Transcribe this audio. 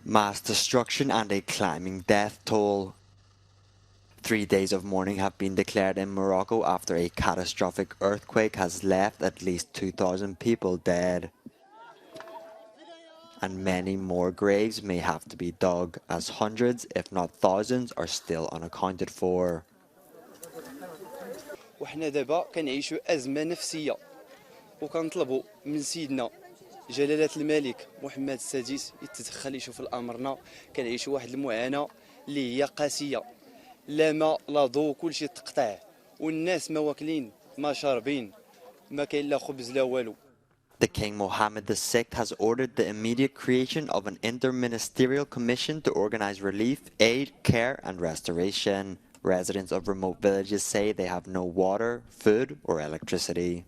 Mass destruction and a climbing death toll. 3 days of mourning have been declared in Morocco after a catastrophic earthquake has left at least 2,000 people dead. And many more graves may have to be dug, as hundreds, if not thousands, are still unaccounted for. وحنا دابا كنعيشوا أزمة نفسية وكنطلبوا من سيدنا جلالة الملك محمد السادس يتدخل يشوف الأمرنا. كنعيشوا واحد المعاناة اللي هي قاسية، لا ماء لا ضوء، كلشي تقطع، والناس ما واكلين ما شاربين، ما كاين لا خبز لا والو. The King Mohammed VI has ordered the immediate creation of an interministerial commission to organize relief, aid, care and restoration. Residents of remote villages say they have no water, food or electricity.